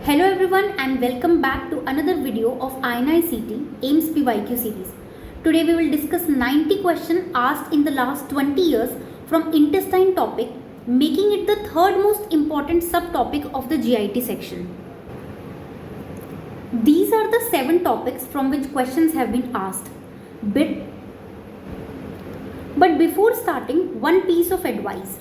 Hello everyone and welcome back to another video of INICT AIMS PYQ series. Today we will discuss 90 questions asked in the last 20 years from intestine topic, making it the third most important subtopic of the GIT section. These are the 7 topics from which questions have been asked. But before starting, one piece of advice,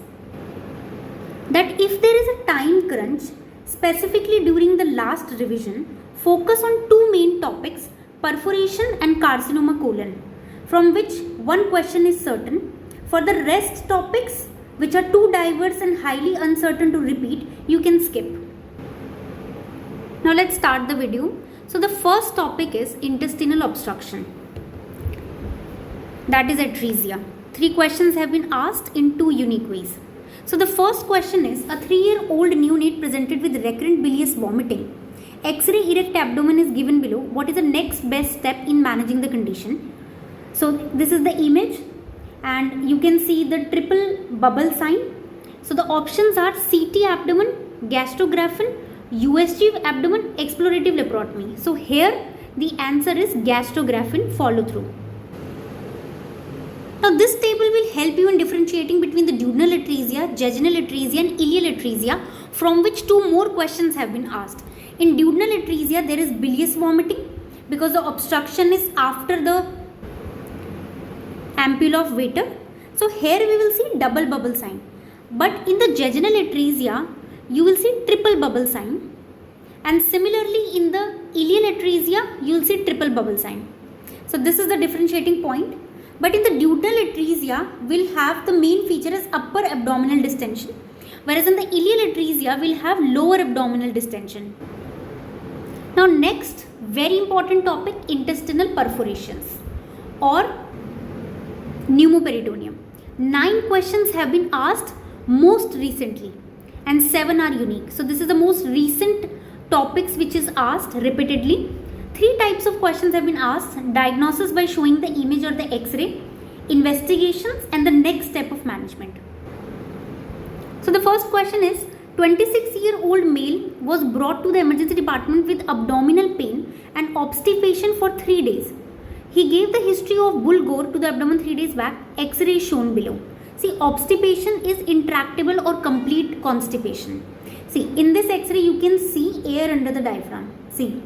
that if there is a time crunch, specifically during the last revision, focus on 2 main topics, perforation and carcinoma colon, from which one question is certain. For the rest topics, which are too diverse and highly uncertain to repeat, you can skip. Now let's start the video. So the first topic is intestinal obstruction, that is atresia. 3 questions have been asked in 2 unique ways. So the first question is, a 3-year-old neonate presented with recurrent bilious vomiting. X-ray erect abdomen is given below. What is the next best step in managing the condition? So this is the image and you can see the triple bubble sign. So the options are CT abdomen, gastrographin, USG abdomen, explorative laparotomy. So here the answer is gastrographin follow through. Now this table will help you in differentiating between the duodenal atresia, jejunal atresia and ileal atresia, from which 2 more questions have been asked. In duodenal atresia there is bilious vomiting because the obstruction is after the ampulla of Vater. So here we will see double bubble sign. But in the jejunal atresia you will see triple bubble sign, and similarly in the ileal atresia you will see triple bubble sign. So this is the differentiating point. But in the duodenal atresia, we'll have the main feature as upper abdominal distension, whereas in the ileal atresia, we'll have lower abdominal distension. Now next, very important topic, intestinal perforations or pneumoperitoneum. 9 questions have been asked most recently and 7 are unique. So this is the most recent topics which is asked repeatedly. 3 types of questions have been asked: diagnosis by showing the image or the X-ray, investigations, and the next step of management. So the first question is, 26-year-old male was brought to the emergency department with abdominal pain and obstipation for 3 days. He gave the history of bulgur to the abdomen 3 days back. X-ray shown below. See, obstipation is intractable or complete constipation. See, in this X-ray you can see air under the diaphragm. See.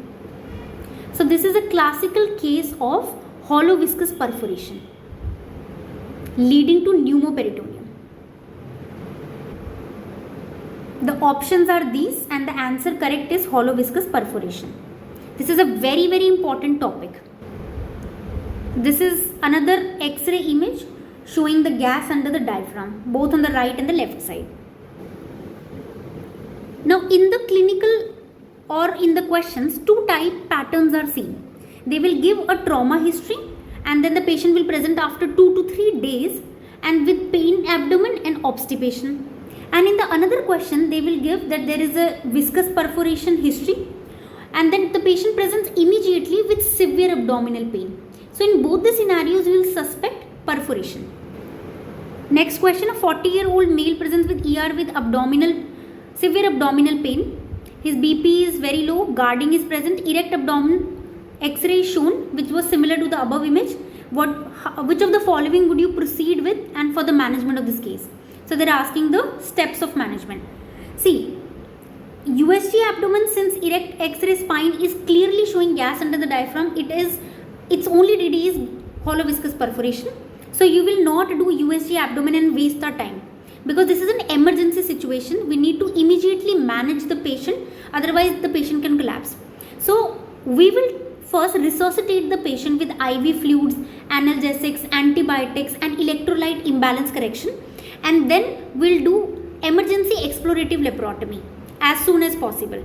So this is a classical case of hollow viscous perforation leading to pneumoperitoneum. The options are these and the answer correct is hollow viscous perforation. This is a very important topic. This is another X-ray image showing the gas under the diaphragm, both on the right and the left side. Now in the clinical or in the questions, 2 type patterns are seen. They will give a trauma history and then the patient will present after 2 to 3 days and with pain abdomen and obstipation. And in the another question, they will give that there is a viscous perforation history and then the patient presents immediately with severe abdominal pain. So in both the scenarios, we will suspect perforation. Next question, a 40-year-old male presents with ER with severe abdominal pain. His BP is very low, guarding is present, erect abdomen, X-ray shown, which was similar to the above image. Which of the following would you proceed with and for the management of this case? So they are asking the steps of management. See, USG abdomen, since erect X-ray spine is clearly showing gas under the diaphragm, its only DD is hollow viscous perforation. So you will not do USG abdomen and waste our time. Because this is an emergency situation, we need to immediately manage the patient, otherwise the patient can collapse. So we will first resuscitate the patient with IV fluids, analgesics, antibiotics and electrolyte imbalance correction, and then we'll do emergency explorative laparotomy as soon as possible.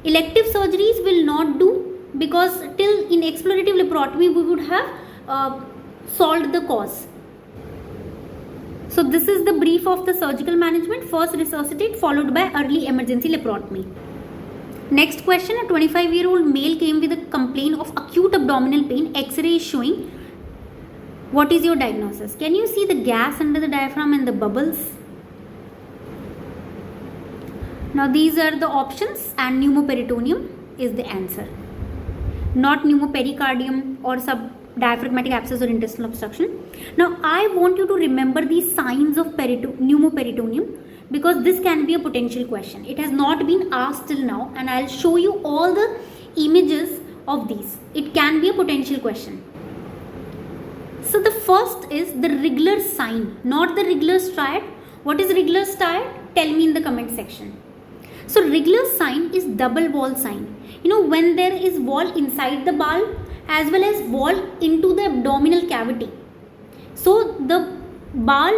Elective surgeries will not do because till in explorative laparotomy we would have solved the cause. So this is the brief of the surgical management. First resuscitate followed by early emergency laparotomy. Next question, a 25-year-old male came with a complaint of acute abdominal pain. X-ray is showing. What is your diagnosis? Can you see the gas under the diaphragm and the bubbles? Now these are the options and pneumoperitoneum is the answer. Not pneumopericardium or subdiaphragmatic abscess or intestinal obstruction. Now I want you to remember the signs of pneumoperitoneum because this can be a potential question. It has not been asked till now and I'll show you all the images of these. It can be a potential question. So the first is the Rigler's sign, not the Rigler's triad. What is Rigler's triad? Tell me in the comment section. So Rigler's sign is double wall sign. You know, when there is wall inside the bowel as well as wall into the abdominal cavity. So the bowel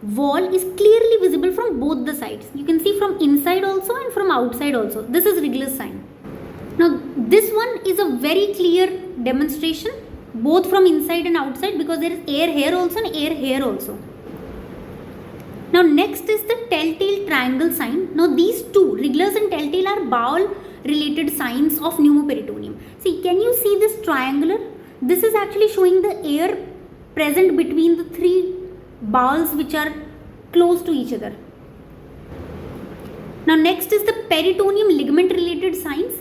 wall is clearly visible from both the sides. You can see from inside also and from outside also. This is Rigler's sign. Now this one is a very clear demonstration both from inside and outside because there is air here also and air here also. Now next is the telltale triangle sign. Now these two, Rigler's and telltale, are bowel related signs of pneumoperitoneum. See, can you see this triangular? This is actually showing the air present between the three bowels which are close to each other. Now next is the peritoneum ligament related signs.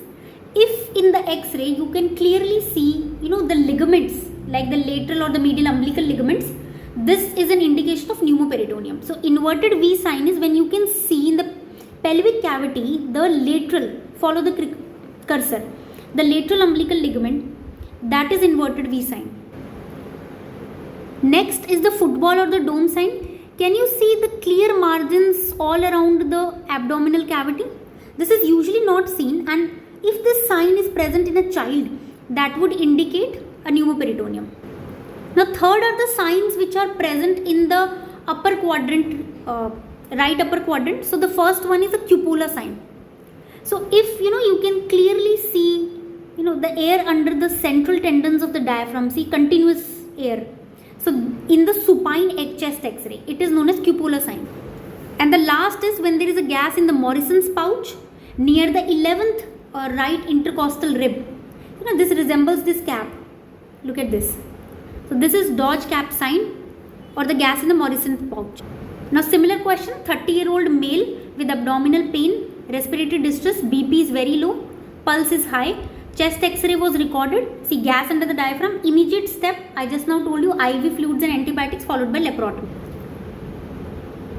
If in the x-ray you can clearly see, the ligaments like the lateral or the medial umbilical ligaments, this is an indication of pneumoperitoneum. So inverted V sign is when you can see in the pelvic cavity the lateral, follow the cursor, the lateral umbilical ligament, that is inverted V sign. Next is the football or the dome sign. Can you see the clear margins all around the abdominal cavity? This is usually not seen, and if this sign is present in a child, that would indicate a pneumoperitoneum. Now third are the signs which are present in the upper quadrant, right upper quadrant. So the first one is a cupola sign. So if you can clearly see the air under the central tendons of the diaphragm, see continuous air. So in the supine chest x-ray, it is known as cupola sign. And the last is when there is a gas in the Morrison's pouch near the 11th right intercostal rib. This resembles this cap. Look at this. So this is Dodge cap sign or the gas in the Morrison pouch. Now similar question, 30-year-old male with abdominal pain, respiratory distress, BP is very low, pulse is high, chest x-ray was recorded, see gas under the diaphragm, immediate step, I just now told you, IV fluids and antibiotics followed by laparotomy.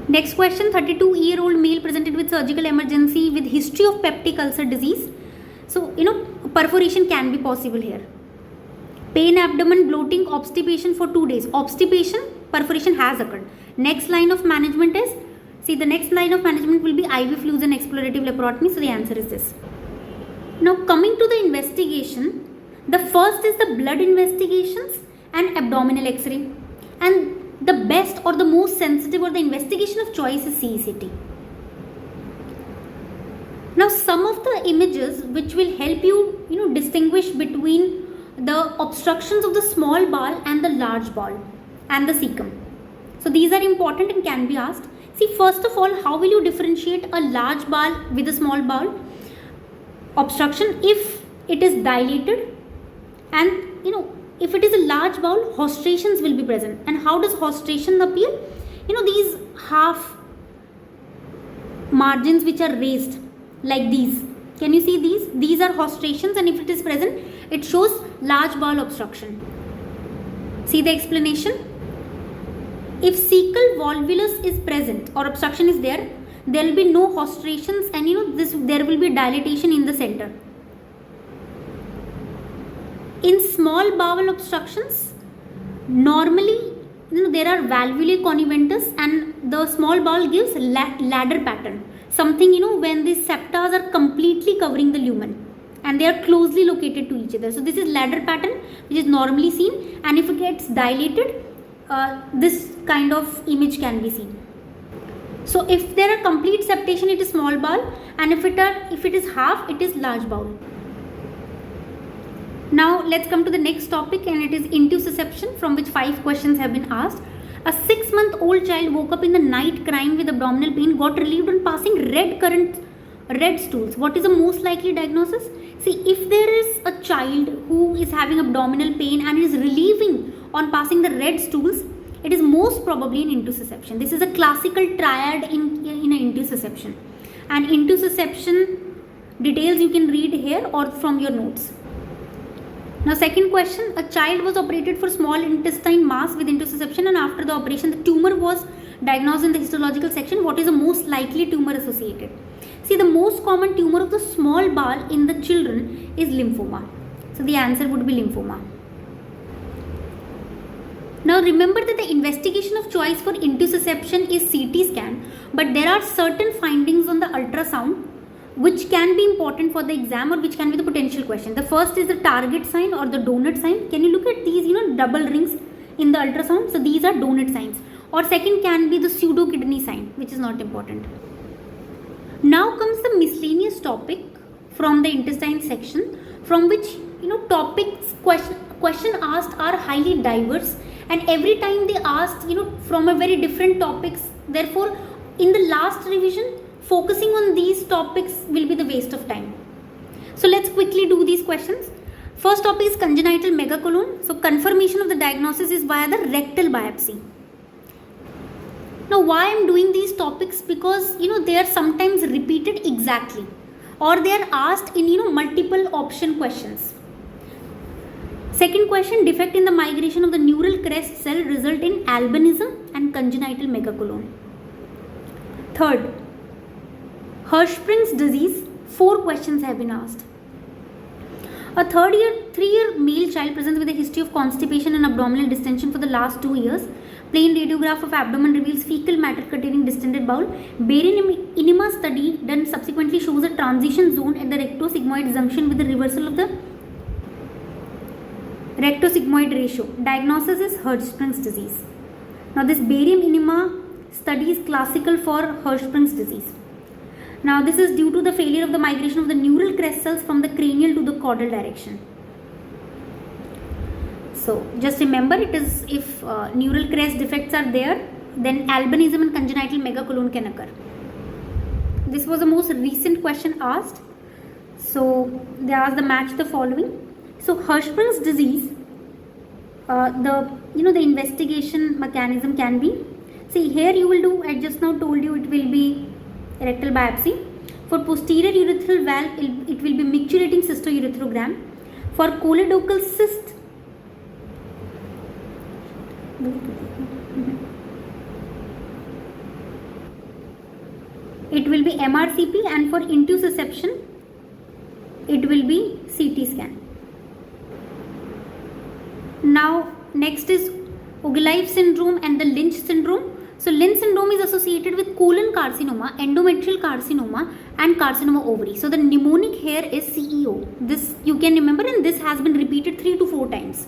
Next question, 32-year-old male presented with surgical emergency with history of peptic ulcer disease. So, perforation can be possible here. Pain, abdomen, bloating, obstipation for 2 days. Obstipation, perforation has occurred. Next line of management is, see the next line of management will be IV fluids and explorative laparotomy. So the answer is this. Now coming to the investigation, the first is the blood investigations and abdominal x-ray. And the best or the most sensitive or the investigation of choice is CECT. Now some of the images which will help you, distinguish between the obstructions of the small bowel and the large bowel and the cecum. So these are important and can be asked. See, first of all, how will you differentiate a large bowel with a small bowel obstruction? If it is dilated and if it is a large bowel, hostrations will be present. And how does hostration appear? These half margins which are raised like these. Can you see these? These are hostrations, and if it is present, it shows large bowel obstruction. See the explanation? If cecal volvulus is present or obstruction is there will be no hostrations, and there will be dilatation in the center. In small bowel obstructions, normally there are valvulae conniventus, and the small bowel gives ladder pattern. Something when the septas are completely covering the lumen and they are closely located to each other. So this is ladder pattern which is normally seen, and if it gets dilated, this kind of image can be seen. So if there are complete septation, it is small bowel, and if it is half, it is large bowel. Now let's come to the next topic, and it is intussusception, from which 5 questions have been asked. A 6-month-old child woke up in the night crying with abdominal pain, got relieved on passing red stools. What is the most likely diagnosis? See, if there is a child who is having abdominal pain and is relieving on passing the red stools, it is most probably an intussusception. This is a classical triad in an intussusception. And intussusception details you can read here or from your notes. Now second question, a child was operated for small intestine mass with intussusception, and after the operation the tumor was diagnosed in the histological section. What is the most likely tumor associated? See, the most common tumor of the small bowel in the children is lymphoma. So the answer would be lymphoma. Now remember that the investigation of choice for intussusception is CT scan, but there are certain findings on the ultrasound which can be important for the exam or which can be the potential question. The first is the target sign or the donut sign. Can you look at these, double rings in the ultrasound? So these are donut signs. Or second can be the pseudo kidney sign, which is not important. Now comes the miscellaneous topic from the intestine section, from which topics question asked are highly diverse, and every time they asked from a very different topics. Therefore, in the last revision, focusing on these topics will be the waste of time. So let's quickly do these questions. First topic is congenital megacolon. So confirmation of the diagnosis is via the rectal biopsy. Now why I am doing these topics? Because they are sometimes repeated exactly, or they are asked in multiple option questions. Second question, defect in the migration of the neural crest cell result in albinism and congenital megacolon. Third, Hirschsprung's disease. 4 questions have been asked. A 3-year male child presents with a history of constipation and abdominal distension for the last 2 years. Plain radiograph of abdomen reveals fecal matter containing distended bowel. Barium enema study done subsequently shows a transition zone at the rectosigmoid junction with the reversal of the rectosigmoid ratio. Diagnosis is Hirschsprung's disease. Now this barium enema study is classical for Hirschsprung's disease. Now this is due to the failure of the migration of the neural crest cells from the cranial to the caudal direction. So just remember, it is if neural crest defects are there, then albinism and congenital megacolon can occur. This was the most recent question asked. So they asked the match the following. So Hirschsprung's disease, the investigation mechanism can be, see here you will do, I just now told you it will be rectal biopsy. For posterior urethral valve, it will be micturating cystourethrogram. For choledochal cyst, it will be MRCP, and for intussusception, it will be CT scan. Now next is Ogilev syndrome and the Lynch syndrome. So Lynch syndrome is associated with colon carcinoma, endometrial carcinoma and carcinoma ovary. So the mnemonic here is CEO. This you can remember, and this has been repeated 3 to 4 times.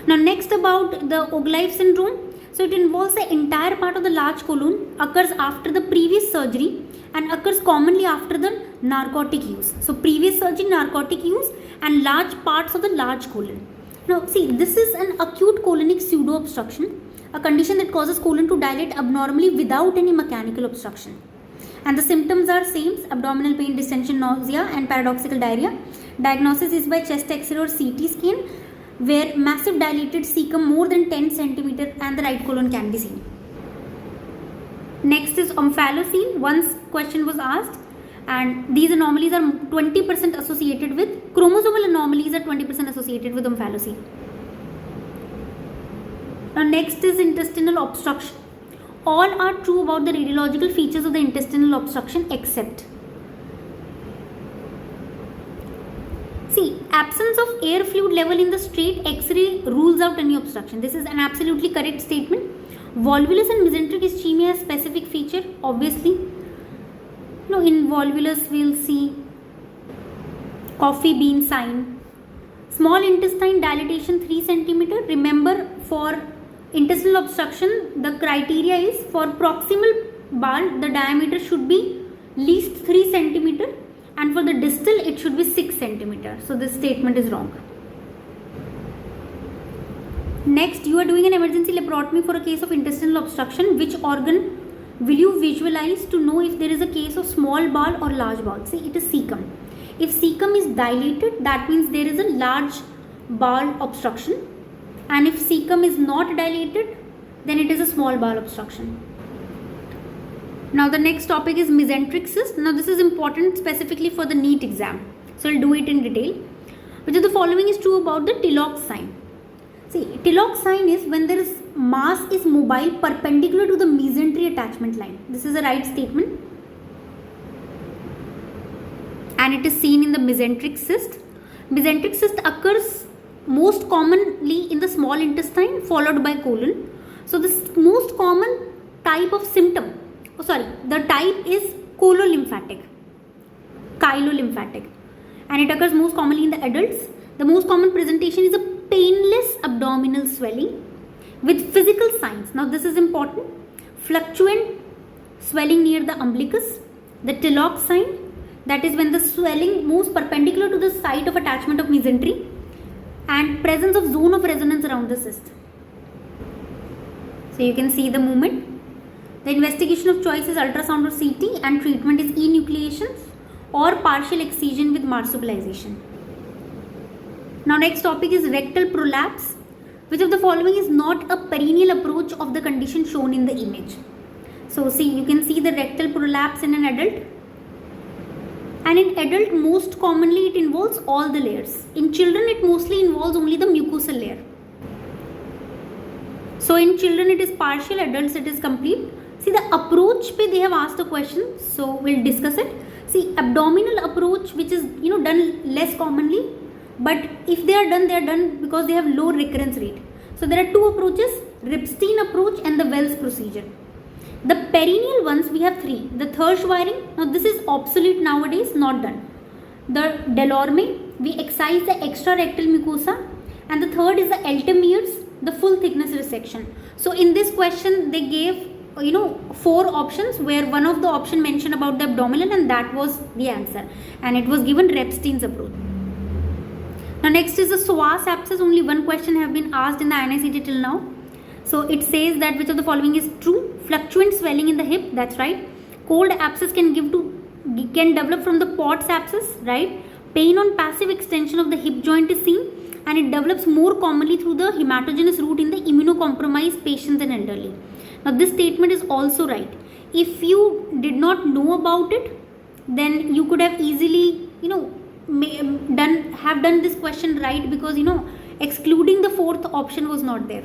Now next about the Ogilev syndrome. So it involves the entire part of the large colon, occurs after the previous surgery and occurs commonly after the narcotic use. So previous surgery, narcotic use and large parts of the large colon. Now see, this is an acute colonic pseudo obstruction, a condition that causes colon to dilate abnormally without any mechanical obstruction. And the symptoms are same: abdominal pain, distension, nausea and paradoxical diarrhea. Diagnosis is by chest X-ray or CT scan, where massive dilated cecum more than 10 cm and the right colon can be seen. Next is omphalocele. Once question was asked, and these anomalies are 20% associated with chromosomal anomalies are 20% associated with omphalocele. Now next is intestinal obstruction. All are true about the radiological features of the intestinal obstruction except, see, absence of air fluid level in the straight X-ray rules out any obstruction. This is an absolutely correct statement. Volvulus and mesenteric ischemia has specific feature, obviously. In volvulus we will see coffee bean sign. Small intestine dilatation 3 cm. Remember, for intestinal obstruction the criteria is for proximal bowel the diameter should be least 3 cm, and for the distal it should be 6 cm. So this statement is wrong. Next, you are doing an emergency laparotomy for a case of intestinal obstruction. Which organ will you visualize to know if there is a case of small bowel or large bowel? See, it is cecum. If cecum is dilated, that means there is a large bowel obstruction, and if cecum is not dilated, then it is a small bowel obstruction. Now the next topic is mesenteric cyst. Now this is important specifically for the NEET exam. So I'll do it in detail. Which of the following is true about the Tilloch sign? See, Tilloch sign is when there is mass is mobile perpendicular to the mesentery attachment line. This is a right statement. And it is seen in the mesenteric cyst. Mesenteric cyst occurs most commonly in the small intestine followed by colon. So the most common type of symptom, the type is chylomymphatic, and it occurs most commonly in the adults. The most common presentation is a painless abdominal swelling with physical signs. Now this is important. Fluctuant swelling near the umbilicus, the Tilloch sign, that is when the swelling moves perpendicular to the site of attachment of mesentery, and presence of zone of resonance around the cyst. So you can see the movement. The investigation of choice is ultrasound or CT, and treatment is enucleation or partial excision with marsupialization. Now next topic is rectal prolapse. Which of the following is not a perineal approach of the condition shown in the image? So see, you can see the rectal prolapse in an adult. And in adult, most commonly it involves all the layers. In children, it mostly involves only the mucosal layer. So in children, it is partial, adults, it is complete. See, the approach pe they have asked a question, so we'll discuss it. See, abdominal approach, which is done less commonly, but if they are done because they have low recurrence rate. So there are two approaches: Ripstein approach and the Wells procedure. The perineal ones, we have three. The Thursch wiring, now this is obsolete nowadays, not done. The Delorme, we excise the extrarectal mucosa, and the third is the Eltemeier's, the full thickness resection. So in this question, they gave 4 options, where one of the option mentioned about the abdominal, and that was the answer, and it was given Ripstein's approach. Now next is the psoas abscess. Only one question have been asked in the INICET till now. So it says that which of the following is true? Fluctuant swelling in the hip, that's right. Cold abscess can develop from the Pott's abscess, right? Pain on passive extension of the hip joint is seen, and it develops more commonly through the hematogenous route in the immunocompromised patients and elderly. Now this statement is also right. If you did not know about it, then you could have easily done this question right, because excluding the fourth option was not there.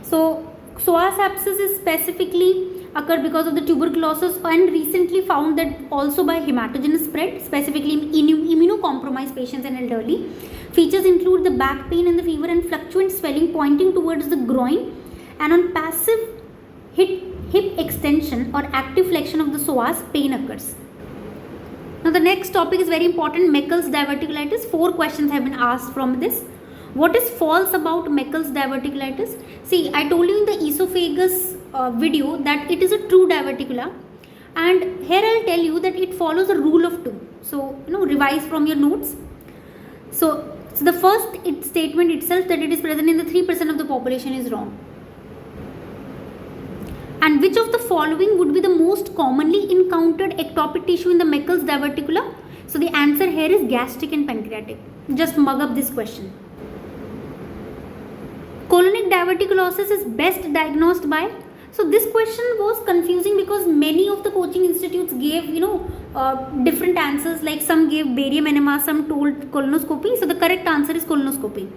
So psoas abscess is specifically occurred because of the tuberculosis, and recently found that also by hematogenous spread, specifically in immunocompromised patients and elderly. Features include the back pain and the fever, and fluctuant swelling pointing towards the groin, and on passive hip extension or active flexion of the psoas, pain occurs. Now the next topic is very important: Meckel's diverticulitis. 4 questions have been asked from this. What is false about Meckel's diverticulitis? See, I told you in the esophagus video that it is a true diverticula, and here I'll tell you that it follows a rule of 2. So revise from your notes. So the first statement itself, that it is present in the 3% of the population, is wrong. And which of the following would be the most commonly encountered ectopic tissue in the Meckel's diverticula? So the answer here is gastric and pancreatic. Just mug up this question. Colonic diverticulosis is best diagnosed by. So this question was confusing because many of the coaching institutes gave different answers, like some gave barium enema, some told colonoscopy. So the correct answer is colonoscopy.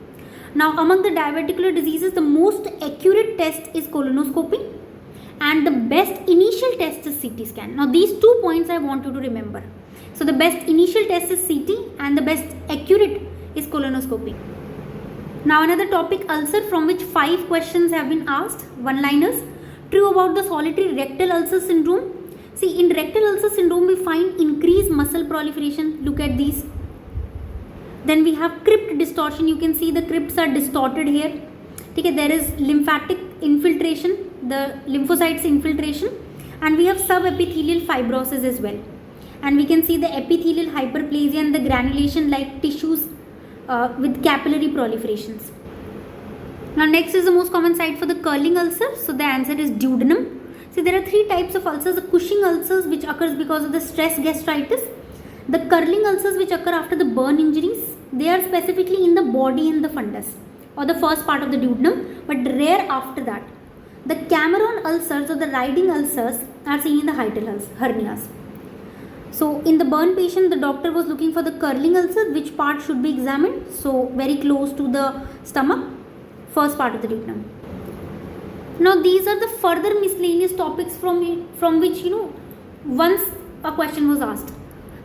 Now among the diverticular diseases, the most accurate test is colonoscopy, and the best initial test is CT scan. Now these 2 points I want you to remember. So the best initial test is CT, and the best accurate is colonoscopy. Now another topic, ulcer, from which 5 questions have been asked, one-liners. True about the solitary rectal ulcer syndrome. See, in rectal ulcer syndrome we find increased muscle proliferation. Look at these. Then we have crypt distortion. You can see the crypts are distorted here. Okay, there is lymphatic infiltration, the lymphocytes infiltration, and we have subepithelial fibrosis as well. And we can see the epithelial hyperplasia and the granulation like tissues with capillary proliferations. Now next is the most common site for the curling ulcer. So the answer is duodenum. See, there are 3 types of ulcers: the Cushing ulcers, which occurs because of the stress gastritis; the curling ulcers, which occur after the burn injuries. They are specifically in the body and the fundus, or the first part of the duodenum, but rare after that. The Cameron ulcers or the riding ulcers are seen in the hiatal hernias. So in the burn patient, the doctor was looking for the curling ulcer, which part should be examined. So very close to the stomach, first part of the duodenum. Now these are the further miscellaneous topics from which once a question was asked.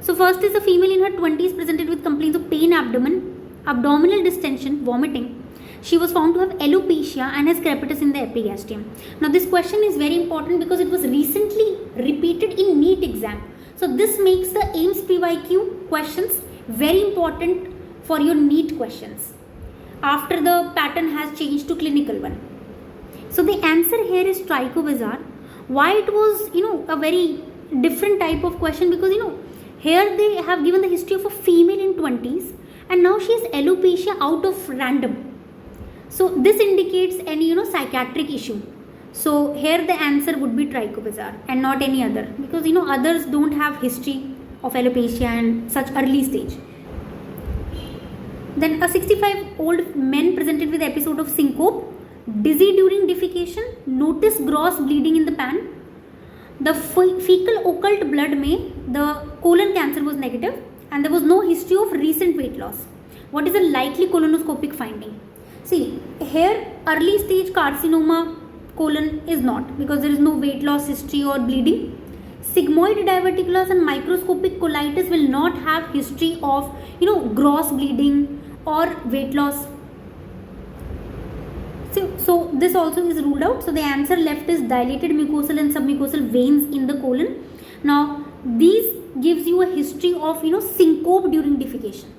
So first is a female in her 20s presented with complaints of pain abdomen, abdominal distension, vomiting. She was found to have alopecia and has crepitus in the epigastrium. Now this question is very important because it was recently repeated in NEET exam. So this makes the AIIMS PYQ questions very important for your NEET questions after the pattern has changed to clinical one. So the answer here is trichobezoar. Why it was a very different type of question, because here they have given the history of a female in 20s and now she has alopecia out of random. So this indicates any psychiatric issue. So here the answer would be trichobezoar and not any other, because others don't have history of alopecia and such early stage. Then a 65-old man presented with episode of syncope, dizzy during defecation, notice gross bleeding in the pan. The fecal occult blood the colon cancer was negative and there was no history of recent weight loss. What is a likely colonoscopic finding? See, here early stage carcinoma colon is not, because there is no weight loss history or bleeding. Sigmoid diverticulus and microscopic colitis will not have history of gross bleeding or weight loss. So this also is ruled out. So the answer left is dilated mucosal and submucosal veins in the colon. Now these gives you a history of syncope during defecation.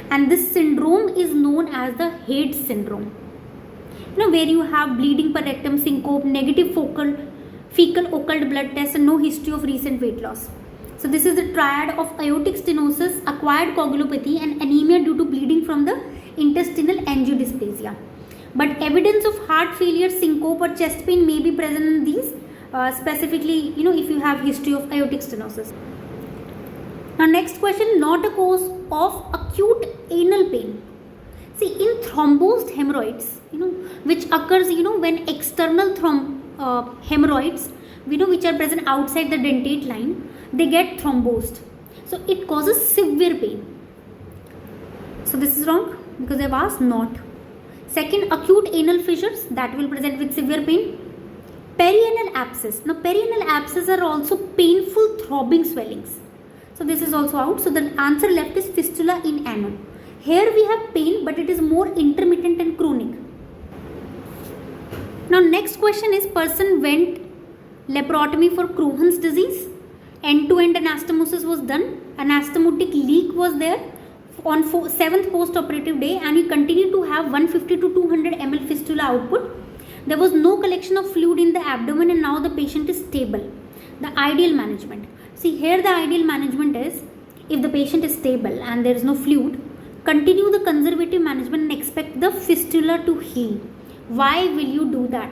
And this syndrome is known as the Haight syndrome. Where you have bleeding per rectum, syncope, negative fecal occult blood test and no history of recent weight loss. So this is the triad of aortic stenosis, acquired coagulopathy and anemia due to bleeding from the intestinal angiodysplasia. But evidence of heart failure, syncope or chest pain may be present in these, specifically if you have history of aortic stenosis. Now next question, not a cause of acute anal pain. See, in thrombosed hemorrhoids, which occurs when external hemorrhoids which are present outside the dentate line, they get thrombosed. So it causes severe pain. So this is wrong because they've asked not. Second, acute anal fissures that will present with severe pain. Perianal abscess. Now perianal abscess are also painful throbbing swellings. So this is also out. So the answer left is fistula in ano. Here we have pain, but it is more intermittent and chronic. Now next question is, person went laparotomy for Crohn's disease. End-to-end anastomosis was done. Anastomotic leak was there on 7th post-operative day and he continued to have 150 to 200 ml fistula output. There was no collection of fluid in the abdomen and now the patient is stable. The ideal management. See, here the ideal management is, if the patient is stable and there is no fluid, continue the conservative management and expect the fistula to heal. Why will you do that?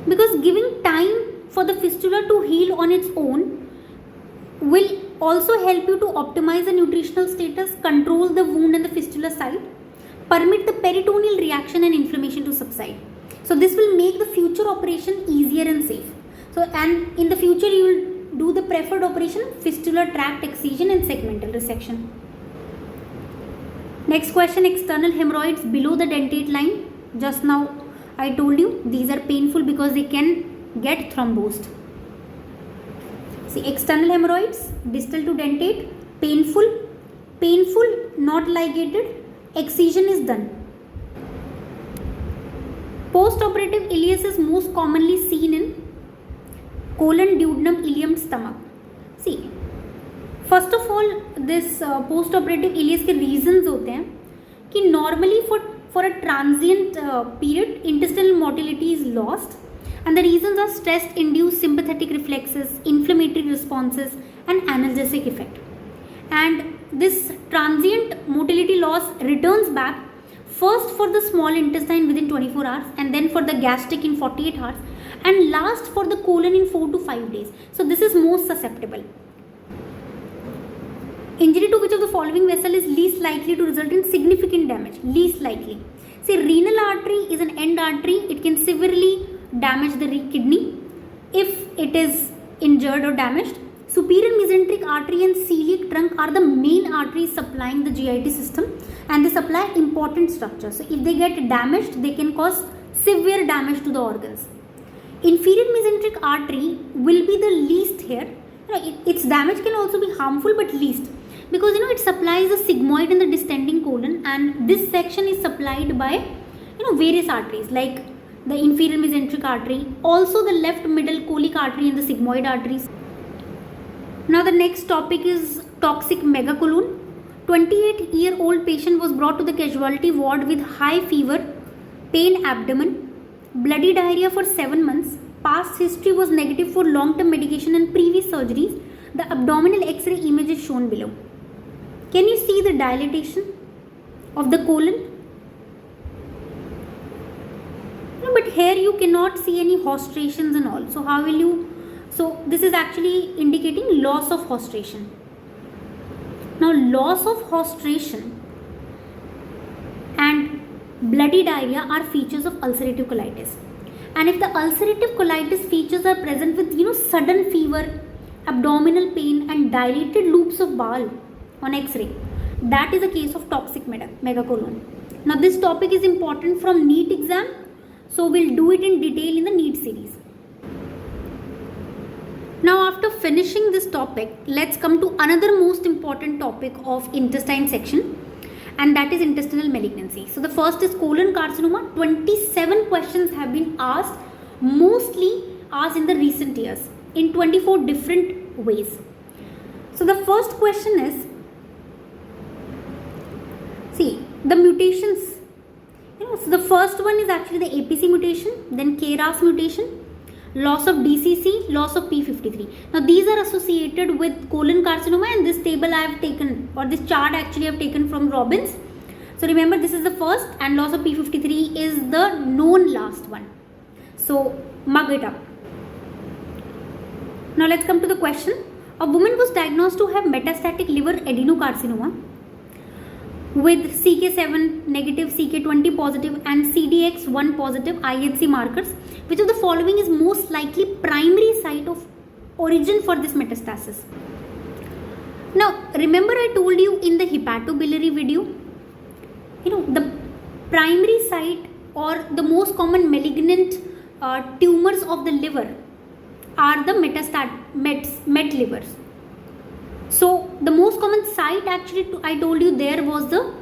Because giving time for the fistula to heal on its own will also help you to optimize the nutritional status, control the wound and the fistula site, permit the peritoneal reaction and inflammation to subside. So this will make the future operation easier and safe. So, and in the future you will do the preferred operation, fistula tract excision and segmental resection. Next question, external hemorrhoids below the dentate line. Just now I told you these are painful because they can get thrombosed. See, external hemorrhoids distal to dentate, painful, not ligated, excision is done. Post-operative ileus is most commonly seen in colon, duodenum, ileum, stomach. See, first of all, this post-operative ileus के reasons होते हैं कि normally for a transient period intestinal motility is lost, and the reasons are stress-induced sympathetic reflexes, inflammatory responses, and analgesic effect. And this transient motility loss returns back first for the small intestine within 24 hours and then for the gastric in 48 hours and last for the colon in 4 to 5 days. So this is most susceptible. Injury to which of the following vessel is least likely to result in significant damage? Least likely. See, renal artery is an end artery. It can severely damage the kidney if it is injured or damaged. Superior mesenteric artery and celiac trunk are the main arteries supplying the GIT system, and they supply important structures. So if they get damaged, they can cause severe damage to the organs. Inferior mesenteric artery will be the least here. Its damage can also be harmful, but least, because it supplies the sigmoid and the distending colon, and this section is supplied by various arteries like the inferior mesenteric artery, also the left middle colic artery and the sigmoid arteries. Now the next topic is toxic megacolon. 28-year-old patient was brought to the casualty ward with high fever, pain abdomen, bloody diarrhea for 7 months. Past history was negative for long-term medication and previous surgeries. The abdominal X-ray image is shown below. Can you see the dilatation of the colon? No, but here you cannot see any hostrations and all. So how will you? So this is actually indicating loss of hostration. Now loss of hostration and bloody diarrhea are features of ulcerative colitis. And if the ulcerative colitis features are present with sudden fever, abdominal pain and dilated loops of bowel on X-ray, that is a case of toxic megacolon. Now this topic is important from NEET exam, so we'll do it in detail in the NEET series. Now after finishing this topic, let's come to another most important topic of intestine section, and that is intestinal malignancy. So the first is colon carcinoma. 27 questions have been asked, mostly asked in the recent years in 24 different ways. So the first question is, see the mutations. So the first one is actually the APC mutation, then KRAS mutation, loss of DCC, loss of P53. Now these are associated with colon carcinoma, and this table I have taken, or this chart actually I have taken from Robbins. So remember, this is the first, and loss of P53 is the known last one. So mug it up. Now let's come to the question. A woman was diagnosed to have metastatic liver adenocarcinoma with CK7 negative, CK20 positive and CDX1 positive IHC markers. Which of the following is most likely primary site of origin for this metastasis? Now remember, I told you in the hepatobiliary video, the primary site or the most common malignant tumors of the liver are the met livers. So the most common site actually I told you there was the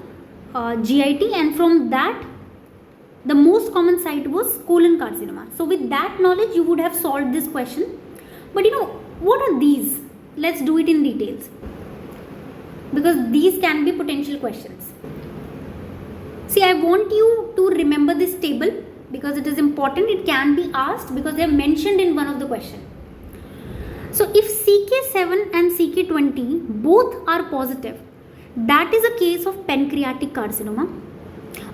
GIT, and from that the most common site was colon carcinoma. So with that knowledge you would have solved this question. But what are these? Let's do it in details, because these can be potential questions. See, I want you to remember this table because it is important. It can be asked because they are mentioned in one of the questions. So if CK7 and CK20 both are positive, that is a case of pancreatic carcinoma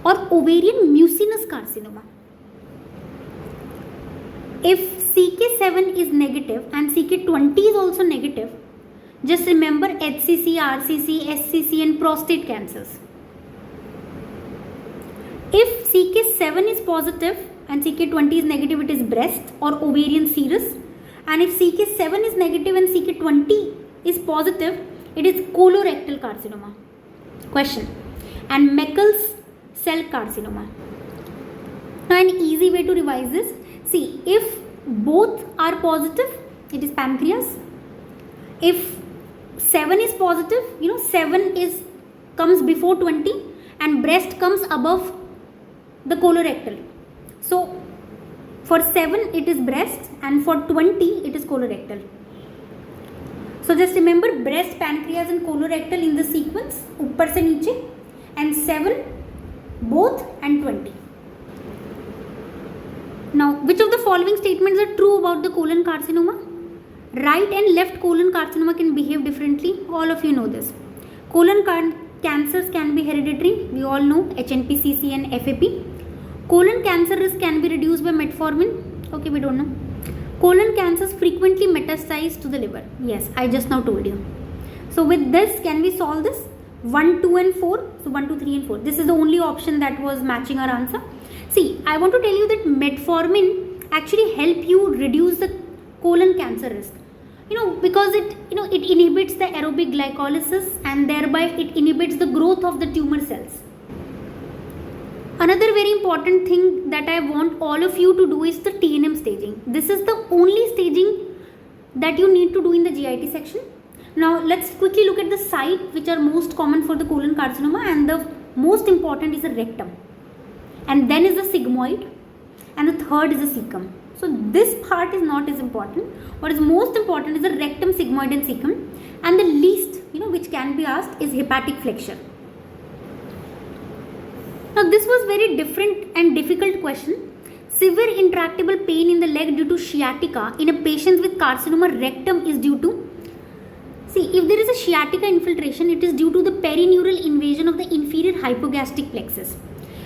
or ovarian mucinous carcinoma. If CK7 is negative and CK20 is also negative, just remember HCC, RCC, SCC and prostate cancers. If CK7 is positive and CK20 is negative, it is breast or ovarian serous. And if CK7 is negative and CK20 is positive, it is colorectal carcinoma. Question. And Meckel's cell carcinoma. Now an easy way to revise this. See, if both are positive, it is pancreas. If 7 is positive, 7 comes before 20 and breast comes above the colorectal. So for 7 it is breast and for 20 it is colorectal. So just remember breast, pancreas and colorectal in the sequence, uppar se niche, and 7 both and 20. Now which of the following statements are true about the colon carcinoma? Right and left colon carcinoma can behave differently. All of you know this. Colon cancers can be hereditary. We all know HNPCC and FAP. Colon cancer risk can be reduced by metformin. Okay, we don't know. Colon cancers frequently metastasize to the liver. Yes, I just now told you. So with this, can we solve this? 1, 2 and 4. So 1, 2, 3 and 4. This is the only option that was matching our answer. See, I want to tell you that metformin actually help you reduce the colon cancer risk. Because it inhibits the aerobic glycolysis and thereby it inhibits the growth of the tumor cells. Another very important thing that I want all of you to do is the TNM staging. This is the only staging that you need to do in the GIT section. Now let's quickly look at the site which are most common for the colon carcinoma, and the most important is the rectum, and then is the sigmoid, and the third is the cecum. So this part is not as important. What is most important is the rectum, sigmoid and cecum, and the least which can be asked is hepatic flexure. Now this was very different and difficult question. Severe intractable pain in the leg due to sciatica in a patient with carcinoma rectum is due to, if there is a sciatica infiltration, it is due to the perineural invasion of the inferior hypogastric plexus.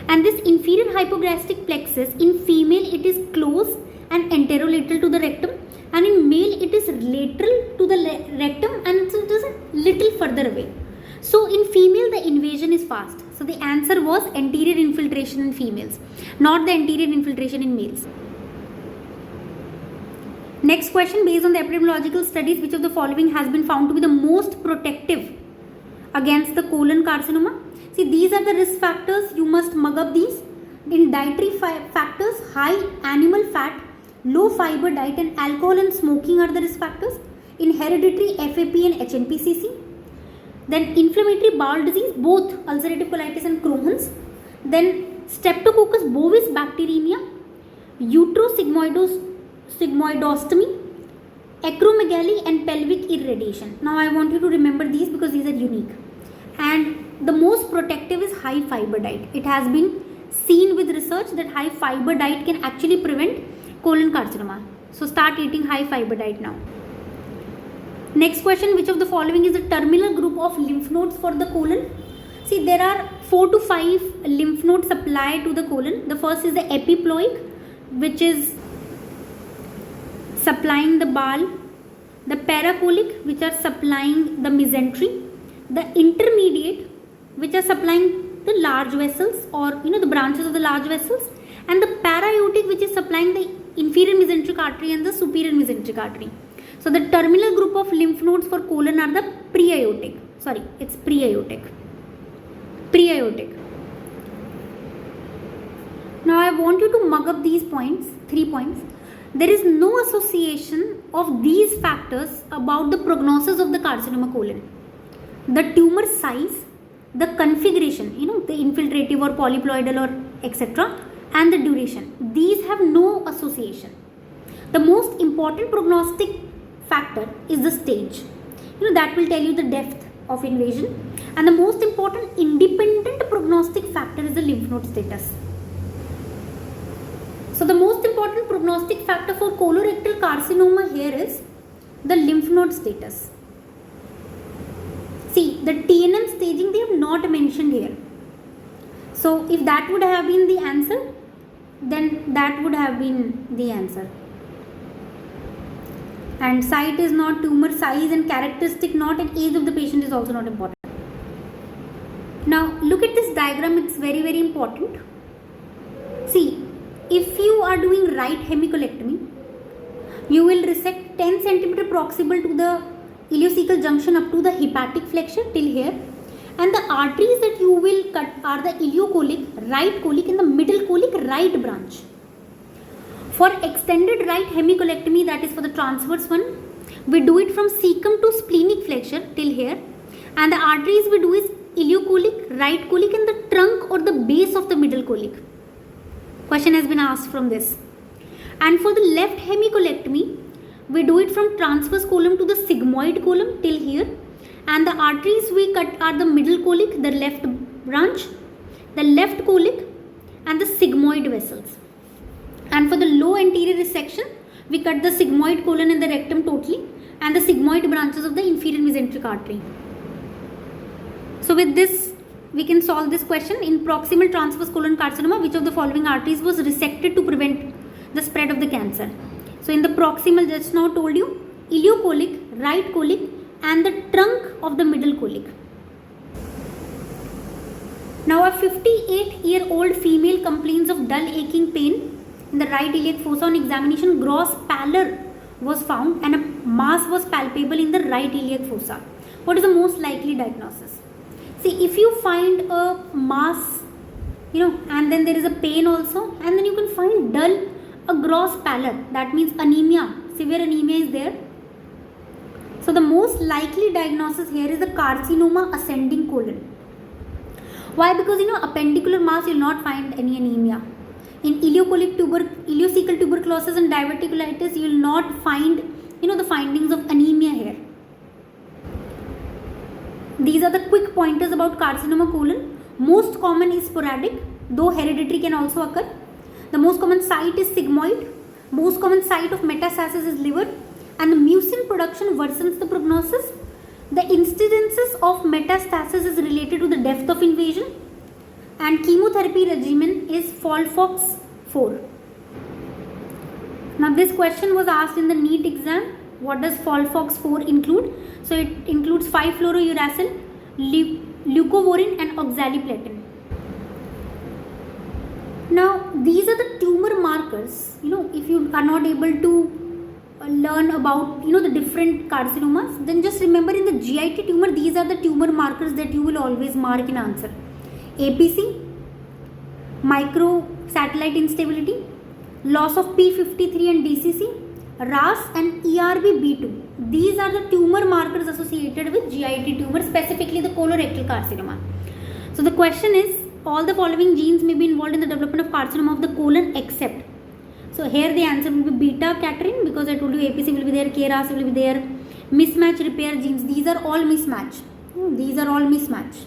And this inferior hypogastric plexus, in female it is close and anterolateral to the rectum, and in male it is lateral to the rectum and it is a little further away. So in female the invasion is fast. So the answer was anterior infiltration in females, not the anterior infiltration in males. Next question, based on the epidemiological studies, which of the following has been found to be the most protective against the colon carcinoma? See, these are the risk factors. You must mug up these. In dietary factors, high animal fat, low fiber diet and alcohol and smoking are the risk factors. In hereditary, FAP and HNPCC. Then inflammatory bowel disease, both ulcerative colitis and Crohn's. Then Streptococcus bovis bacteremia, uterosigmoidostomy, acromegaly and pelvic irradiation. Now I want you to remember these because these are unique. And the most protective is high fiber diet. It has been seen with research that high fiber diet can actually prevent colon carcinoma. So start eating high fiber diet now. Next question, which of the following is the terminal group of lymph nodes for the colon? See, there are 4 to 5 lymph nodes supplied to the colon. The first is the epiploic, which is supplying the bowel. The paracolic, which are supplying the mesentery. The intermediate, which are supplying the large vessels or the branches of the large vessels. And the para-aortic, which is supplying the inferior mesenteric artery and the superior mesenteric artery. So the terminal group of lymph nodes for colon are the pre-aortic. Sorry, it's pre-aortic. Pre-aortic. Now I want you to mug up these points, 3 points. There is no association of these factors about the prognosis of the carcinoma colon. The tumor size, the configuration, the infiltrative or polyploidal or etc. and the duration. These have no association. The most important prognostic factor is the stage. That will tell you the depth of invasion. And the most important independent prognostic factor is the lymph node status. So the most important prognostic factor for colorectal carcinoma here is the lymph node status. See, the TNM staging they have not mentioned here. So if that would have been the answer, then that would have been the answer. And site is not, tumor size and characteristic not, and age of the patient is also not important. Now look at this diagram, it's very very important. See, if you are doing right hemicolectomy, you will resect 10 cm proximal to the ileocecal junction up to the hepatic flexure till here, and the arteries that you will cut are the ileocolic, right colic and the middle colic right branch. For extended right hemicolectomy, that is for the transverse one, we do it from cecum to splenic flexure till here, and the arteries we do is ileocolic, right colic and the trunk or the base of the middle colic. Question has been asked from this. And for the left hemicolectomy, we do it from transverse column to the sigmoid column till here, and the arteries we cut are the middle colic, the left branch, the left colic and the sigmoid vessels. And for the low anterior resection, we cut the sigmoid colon and the rectum totally and the sigmoid branches of the inferior mesenteric artery. So with this, we can solve this question. In proximal transverse colon carcinoma, which of the following arteries was resected to prevent the spread of the cancer? So in the proximal, just now told you, ileocolic, right colic and the trunk of the middle colic. Now, a 58-year-old female complains of dull aching pain in the right iliac fossa. On examination, gross pallor was found and a mass was palpable in the right iliac fossa. What is the most likely diagnosis? See, if you find a mass, and then there is a pain also, and then you can find dull, a gross pallor, that means anemia, severe anemia is there. So the most likely diagnosis here is the carcinoma ascending colon. Why? Because appendicular mass you will not find any anemia. In ileocecal tuberculosis and diverticulitis you will not find the findings of anemia here. These are the quick pointers about carcinoma colon. Most common is sporadic, though hereditary can also occur. The most common site is sigmoid. Most common site of metastasis is liver, and the mucin production worsens the prognosis. The incidences of metastasis is related to the depth of invasion, and chemotherapy regimen is FOLFOX 4. Now this question was asked in the NEET exam. What does FOLFOX 4 include? So it includes 5-fluorouracil, leucovorin and oxaliplatin. Now these are the tumor markers. If you are not able to learn about the different carcinomas, then just remember in the GIT tumor, these are the tumor markers that you will always mark in answer. APC, microsatellite instability, loss of P53 and DCC, RAS and ERB-B2. These are the tumor markers associated with GIT tumor, specifically the colorectal carcinoma. So the question is, all the following genes may be involved in the development of carcinoma of the colon except. So here the answer will be beta-caterin, because I told you APC will be there, KRAS will be there, mismatch repair genes. These are all mismatch. These are all mismatch.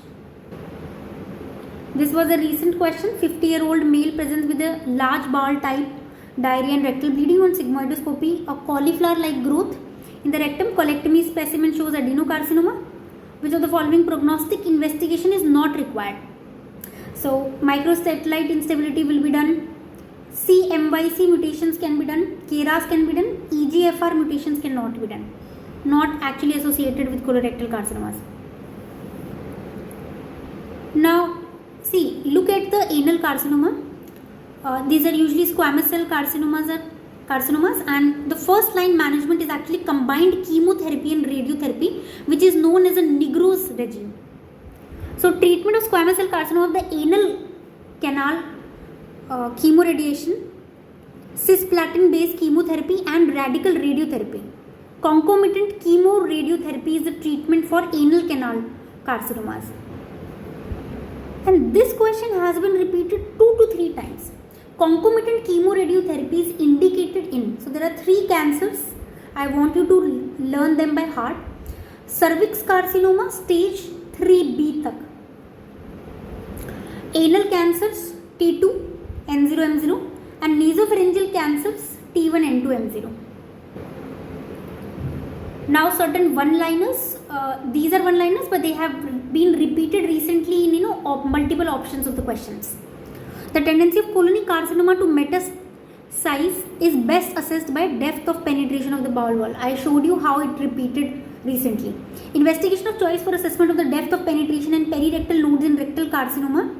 This was a recent question. 50-year-old male presents with a large bowel type diarrhea and rectal bleeding on sigmoidoscopy, a cauliflower-like growth in the rectum. Colectomy specimen shows adenocarcinoma. Which of the following prognostic investigation is not required? So microsatellite instability will be done. CMYC mutations can be done, KRAS can be done, EGFR mutations cannot be done. Not actually associated with colorectal carcinomas. Now, see, look at the anal carcinoma. These are usually squamous cell carcinomas, and the first line management is actually combined chemotherapy and radiotherapy, which is known as a Nigro's regime. So, treatment of squamous cell carcinoma of the anal canal, chemoradiation, cisplatin based chemotherapy and radical radiotherapy. Concomitant chemoradiotherapy is the treatment for anal canal carcinomas. And this question has been repeated 2 to 3 times. Concomitant chemoradiotherapy is indicated in, so there are 3 cancers. I want you to learn them by heart. Cervix carcinoma stage 3B tak. Anal cancers T2 N0 M0 and nasopharyngeal cancers T1 N2 M0. Now certain one-liners, these are one-liners, but they have been repeated recently in multiple options of the questions. The tendency of colonic carcinoma to metastasize is best assessed by depth of penetration of the bowel wall. I showed you how it repeated recently. Investigation of choice for assessment of the depth of penetration and perirectal nodes in rectal carcinoma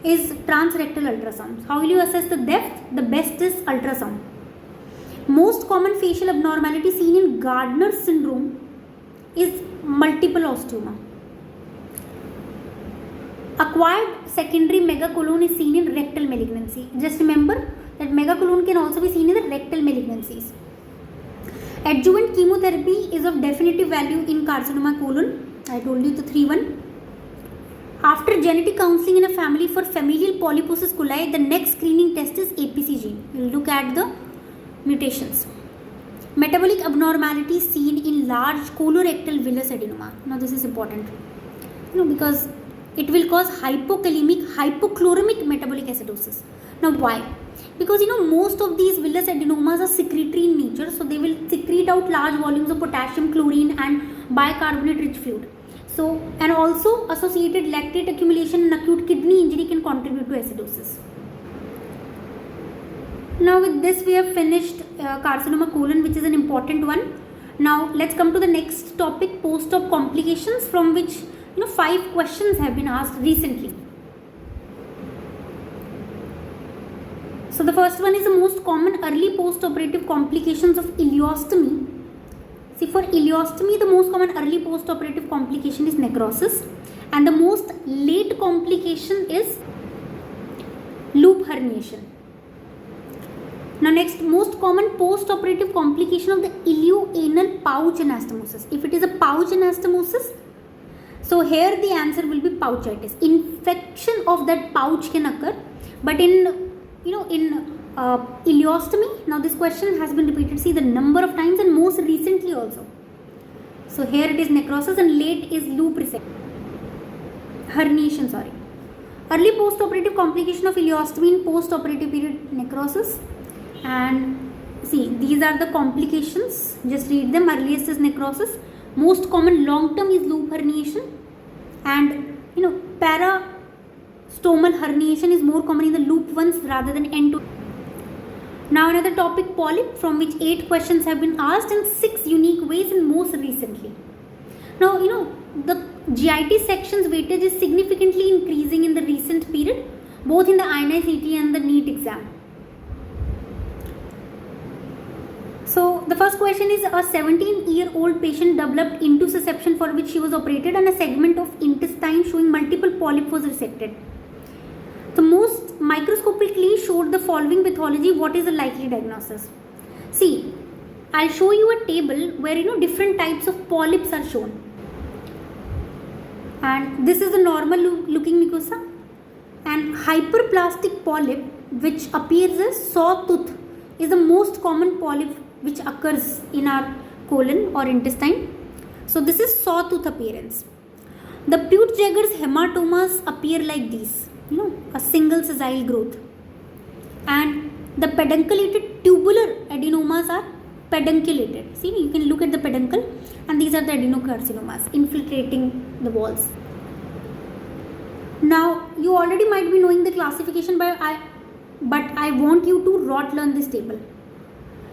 is transrectal ultrasound. How will you assess the depth? The best is ultrasound. Most common facial abnormality seen in Gardner's syndrome is multiple osteoma. Acquired secondary megacolon is seen in rectal malignancy. Just remember that megacolon can also be seen in the rectal malignancies. Adjuvant chemotherapy is of definitive value in carcinoma colon. I told you the 3-1. After genetic counseling in a family for familial polyposis coli, the next screening test is APC gene. We will look at the mutations. Metabolic abnormalities seen in large colorectal villus adenoma. Now this is important, because it will cause hypokalemic, hypochloremic metabolic acidosis. Now why? Because most of these villus adenomas are secretory in nature, so they will secrete out large volumes of potassium, chlorine and bicarbonate rich fluid. So, and also associated lactate accumulation and acute kidney injury can contribute to acidosis. Now with this we have finished carcinoma colon, which is an important one, Now let's come to the next topic, post-op complications, from which 5 questions have been asked recently. So the first one is the most common early post-operative complications of ileostomy. See, for ileostomy, the most common early post-operative complication is necrosis, and the most late complication is loop herniation. Now next, most common post-operative complication of the ileoanal pouch anastomosis. If it is a pouch anastomosis, so here the answer will be pouchitis. Infection of that pouch can occur, but in ileostomy, now this question has been repeated, see, the number of times, and most recently also. So here it is necrosis, and late is loop herniation, sorry. Early post-operative complication of ileostomy in post-operative period necrosis. And see, these are the complications, just read them. Earliest is necrosis, most common long term is loop herniation, and parastomal herniation is more common in the loop ones rather than end to. Now another topic, polyp, from which 8 questions have been asked in 6 unique ways and most recently. Now the GIT section's weightage is significantly increasing in the recent period, both in the INI-CT and the NEET exam. So the first question is, a 17-year-old patient developed intussusception for which she was operated, and a segment of intestine showing multiple polyp was resected. The most microscopically showed the following pathology. What is a likely diagnosis? See, I'll show you a table where different types of polyps are shown. And this is a normal looking mucosa, and hyperplastic polyp, which appears as sawtooth, is the most common polyp which occurs in our colon or intestine. So this is sawtooth appearance. The Peutz-Jeghers hematomas appear like these, a single sessile growth. And the pedunculated tubular adenomas are pedunculated. See, you can look at the peduncle, and these are the adenocarcinomas infiltrating the walls. Now you already might be knowing the classification but I want you to learn this table.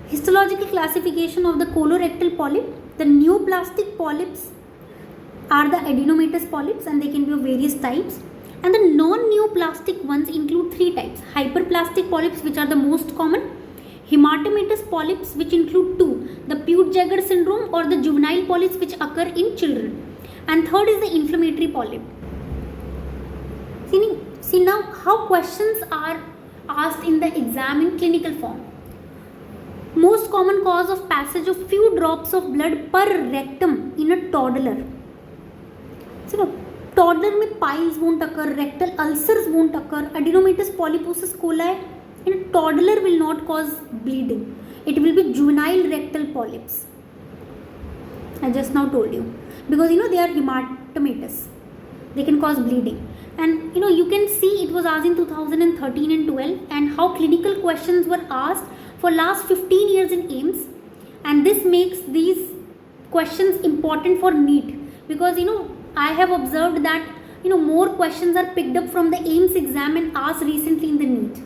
Histological classification of the colorectal polyp. The neoplastic polyps are the adenomatous polyps, and they can be of various types. And the non-neoplastic ones include 3 types. Hyperplastic polyps, which are the most common. Hematomatous polyps, which include 2. The Peutz-Jeghers syndrome or the juvenile polyps, which occur in children. And third is the inflammatory polyp. See now how questions are asked in the exam in clinical form. Most common cause of passage of few drops of blood per rectum in a toddler. So toddler में piles won't occur, rectal ulcers won't occur, adenomatous polyposis coli in a toddler will not cause bleeding. It will be juvenile rectal polyps. I just now told you, because they are hematomatous, they can cause bleeding. And you can see it was asked in 2013 and 12, and how clinical questions were asked for last 15 years in AIIMS, and this makes these questions important for NEET, because I have observed that more questions are picked up from the AIIMS exam and asked recently in the NEET.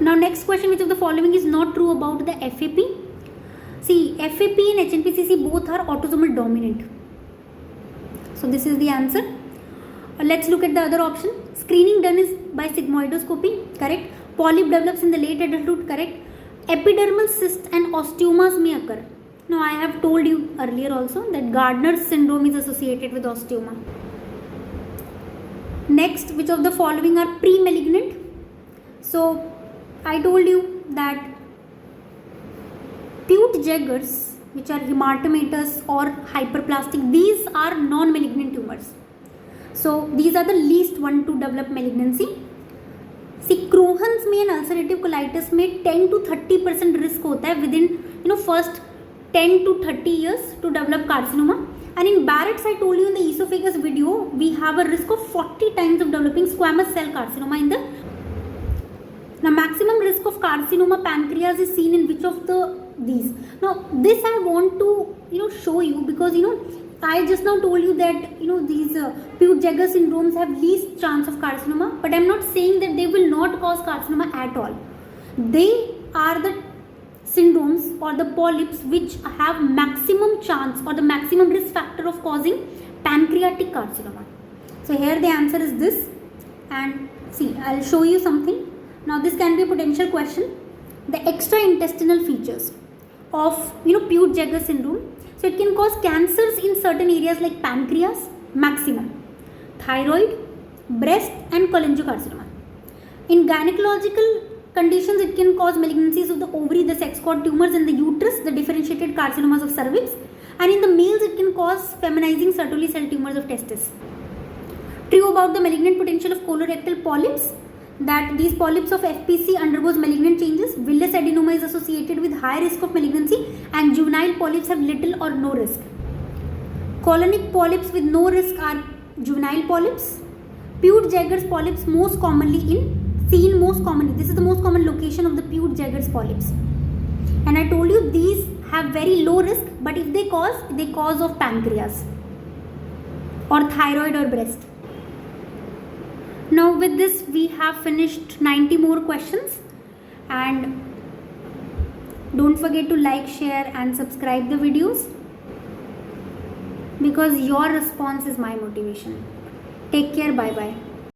Now next question, which of the following is not true about the FAP? See, FAP and HNPCC both are autosomal dominant. So this is the answer. Let's look at the other option. Screening done is by sigmoidoscopy, correct. Polyp develops in the late adulthood, correct. Epidermal cysts and osteomas may occur. Now I have told you earlier also that Gardner's syndrome is associated with osteoma. Next, which of the following are pre-malignant? So I told you that Peutz-Jeghers, which are hematomatous or hyperplastic, these are non-malignant tumors. So these are the least one to develop malignancy. See, Crohn's में and ulcerative colitis में 10 to 30% risk होता है within first 10 to 30 years to develop carcinoma. And in Barrett's, I told you in the esophagus video, we have a risk of 40 times of developing squamous cell carcinoma in the. Now maximum risk of carcinoma pancreas is seen in which of these. Now this I want to show you, because I just now told you that these Peutz-Jeghers syndromes have least chance of carcinoma, but I'm not saying that they will not cause carcinoma at all. They are the syndromes or the polyps which have maximum chance or the maximum risk factor of causing pancreatic carcinoma? So here the answer is this. And see, I'll show you something. Now this can be a potential question. The extraintestinal features of Peutz-Jeghers syndrome. So it can cause cancers in certain areas like pancreas, maximum, thyroid, breast and cholangiocarcinoma. In gynecological conditions, it can cause malignancies of the ovary, the sex cord tumors in the uterus, the differentiated carcinomas of cervix, and in the males it can cause feminizing Sertoli cell tumors of testis. True about the malignant potential of colorectal polyps, that these polyps of FPC undergoes malignant changes. Villus adenoma is associated with high risk of malignancy, and juvenile polyps have little or no risk. Colonic polyps with no risk are juvenile polyps. Peutz-Jeghers polyps this is the most common location of the Peutz-Jeghers polyps. And I told you these have very low risk, but if they cause of pancreas or thyroid or breast. Now with this we have finished 90 more questions, and don't forget to like, share and subscribe the videos, because your response is my motivation. Take care, bye bye.